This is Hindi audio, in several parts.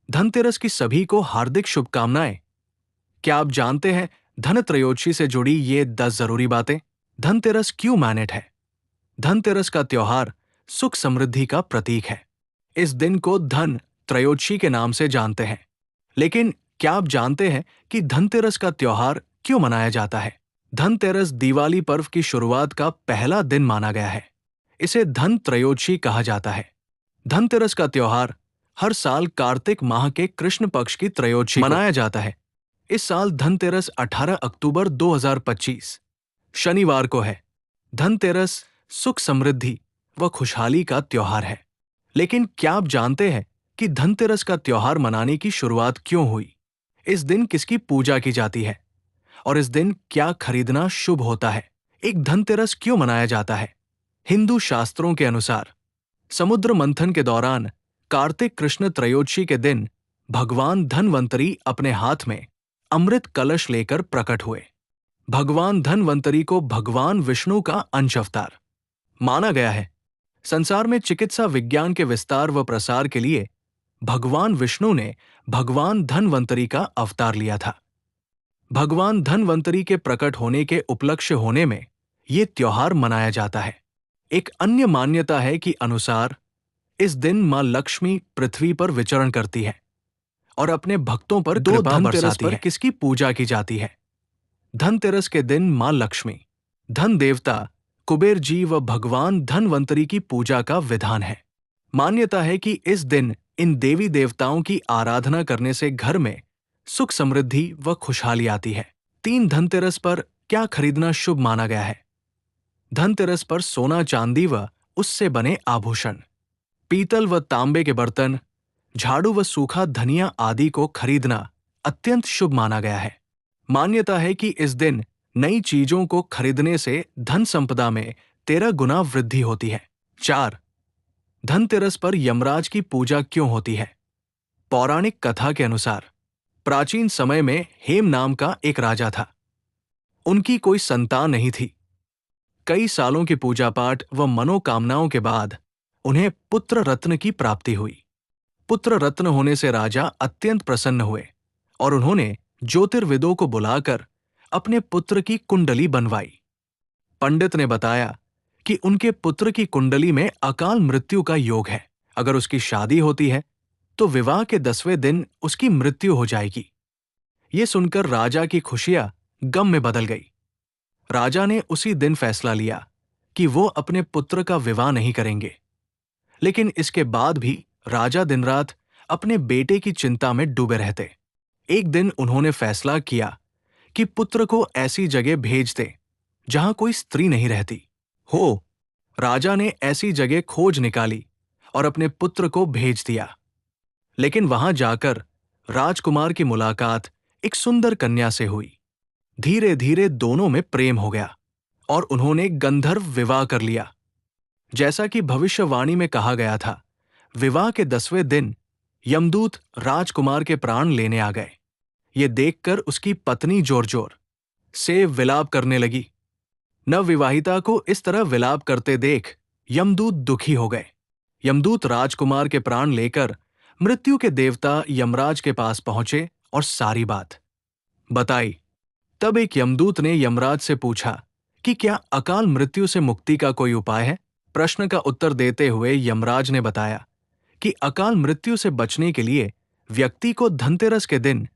धनतेरस की सभी को हार्दिक शुभकामनाएं। क्या आप जानते हैं धन त्रयोदशी से जुड़ी ये 10 जरूरी बातें? धनतेरस क्यों मैनेट है? धनतेरस का त्योहार सुख समृद्धि का प्रतीक है। इस दिन को धन त्रयोदशी के नाम से जानते हैं। लेकिन क्या आप जानते हैं कि धनतेरस का त्योहार क्यों मनाया जाता है? धनतेरस दिवाली पर्व की शुरुआत का पहला दिन माना गया है। इसे धन त्रयोदशी कहा जाता है। धनतेरस का त्योहार हर साल कार्तिक माह के कृष्ण पक्ष की त्रयोदशी मनाया जाता है। इस साल धनतेरस 18 अक्टूबर 2025 शनिवार को है। धनतेरस सुख समृद्धि व खुशहाली का त्योहार है। लेकिन क्या आप जानते हैं कि धनतेरस का त्योहार मनाने की शुरुआत क्यों हुई? इस दिन किसकी पूजा की जाती है और इस दिन क्या खरीदना शुभ होता है? एक धनतेरस क्यों मनाया जाता है? हिंदू शास्त्रों के अनुसार समुद्र मंथन के दौरान कार्तिक कृष्ण त्रयोदशी के दिन भगवान धनवंतरी अपने हाथ में अमृत कलश लेकर प्रकट हुए। भगवान धनवंतरी को भगवान विष्णु का अंश अवतार माना गया है। संसार में चिकित्सा विज्ञान के विस्तार व प्रसार के लिए भगवान विष्णु ने भगवान धनवंतरी का अवतार लिया था। भगवान धनवंतरी के प्रकट होने के उपलक्ष्य होने में ये त्योहार मनाया जाता है। एक अन्य मान्यता है कि अनुसार इस दिन मां लक्ष्मी पृथ्वी पर विचरण करती है और अपने भक्तों पर कृपा बरसाती है। किसकी पूजा की जाती है? धनतेरस के दिन मां लक्ष्मी, धन देवता कुबेर जी व भगवान धनवंतरी की पूजा का विधान है। मान्यता है कि इस दिन इन देवी देवताओं की आराधना करने से घर में सुख समृद्धि व खुशहाली आती है। 3 धनतेरस पर क्या खरीदना शुभ माना गया है? धनतेरस पर सोना चांदी व उससे बने आभूषण, पीतल व तांबे के बर्तन, झाड़ू व सूखा धनिया आदि को खरीदना अत्यंत शुभ माना गया है। मान्यता है कि इस दिन नई चीजों को खरीदने से धन संपदा में 13 गुना वृद्धि होती है। 4. धनतेरस पर यमराज की पूजा क्यों होती है? पौराणिक कथा के अनुसार प्राचीन समय में हेम नाम का एक राजा था। उनकी कोई संतान नहीं थी। कई सालों की पूजा पाठ व मनोकामनाओं के बाद उन्हें पुत्र रत्न की प्राप्ति हुई। पुत्र रत्न होने से राजा अत्यंत प्रसन्न हुए और उन्होंने ज्योतिर्विदों को बुलाकर अपने पुत्र की कुंडली बनवाई। पंडित ने बताया कि उनके पुत्र की कुंडली में अकाल मृत्यु का योग है। अगर उसकी शादी होती है तो विवाह के 10वें दिन उसकी मृत्यु हो जाएगी। ये सुनकर राजा की खुशियां गम में बदल गई। राजा ने उसी दिन फैसला लिया कि वो अपने पुत्र का विवाह नहीं करेंगे। लेकिन इसके बाद भी राजा दिन रात अपने बेटे की चिंता में डूबे रहते। एक दिन उन्होंने फैसला किया कि पुत्र को ऐसी जगह भेज दे जहां कोई स्त्री नहीं रहती हो। राजा ने ऐसी जगह खोज निकाली और अपने पुत्र को भेज दिया। लेकिन वहां जाकर राजकुमार की मुलाकात एक सुंदर कन्या से हुई। धीरे धीरे दोनों में प्रेम हो गया और उन्होंने गंधर्व विवाह कर लिया। जैसा कि भविष्यवाणी में कहा गया था, विवाह के 10वें दिन यमदूत राजकुमार के प्राण लेने आ गए। ये देखकर उसकी पत्नी जोर जोर से विलाप करने लगी। नवविवाहिता को इस तरह विलाप करते देख यमदूत दुखी हो गए। यमदूत राजकुमार के प्राण लेकर मृत्यु के देवता यमराज के पास पहुंचे और सारी बात बताई। तब एक यमदूत ने यमराज से पूछा कि क्या अकाल मृत्यु से मुक्ति का कोई उपाय है? प्रश्न का उत्तर देते हुए यमराज ने बताया कि अकाल मृत्यु से बचने के लिए व्यक्ति को धनतेरस के दिन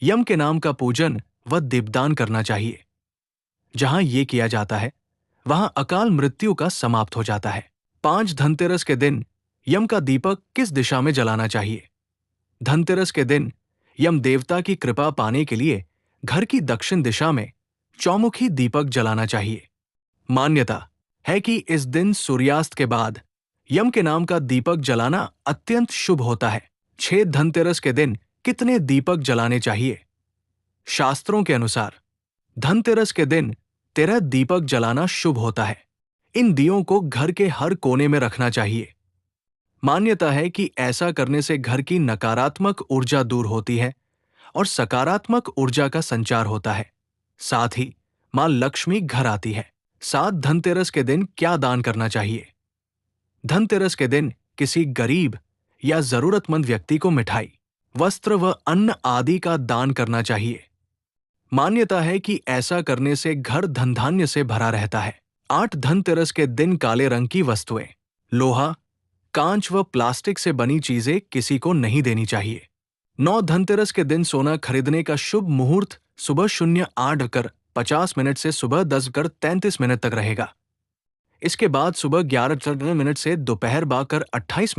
यम के नाम का पूजन व दीपदान करना चाहिए। जहां ये किया जाता है वहां अकाल मृत्यु का समाप्त हो जाता है। 5 धनतेरस के दिन यम का दीपक किस दिशा में जलाना चाहिए? धनतेरस के दिन यम देवता की कृपा पाने के लिए घर की दक्षिण दिशा में चौमुखी दीपक जलाना चाहिए। मान्यता है कि इस दिन सूर्यास्त के बाद यम के नाम का दीपक जलाना अत्यंत शुभ होता है। 6 धनतेरस के दिन कितने दीपक जलाने चाहिए? शास्त्रों के अनुसार धनतेरस के दिन 13 दीपक जलाना शुभ होता है। इन दियों को घर के हर कोने में रखना चाहिए। मान्यता है कि ऐसा करने से घर की नकारात्मक ऊर्जा दूर होती है और सकारात्मक ऊर्जा का संचार होता है। साथ ही मां लक्ष्मी घर आती है। 7 धनतेरस के दिन क्या दान करना चाहिए? धनतेरस के दिन किसी गरीब या जरूरतमंद व्यक्ति को मिठाई, वस्त्र व अन्न आदि का दान करना चाहिए। मान्यता है कि ऐसा करने से घर धन धान्य से भरा रहता है। 8 धनतेरस के दिन काले रंग की वस्तुएं, लोहा, कांच व प्लास्टिक से बनी चीजें किसी को नहीं देनी चाहिए। 9 धनतेरस के दिन सोना खरीदने का शुभ मुहूर्त सुबह 08:50 से सुबह 10:33 तक रहेगा। इसके बाद सुबह 11:14 से दोपहर 12:28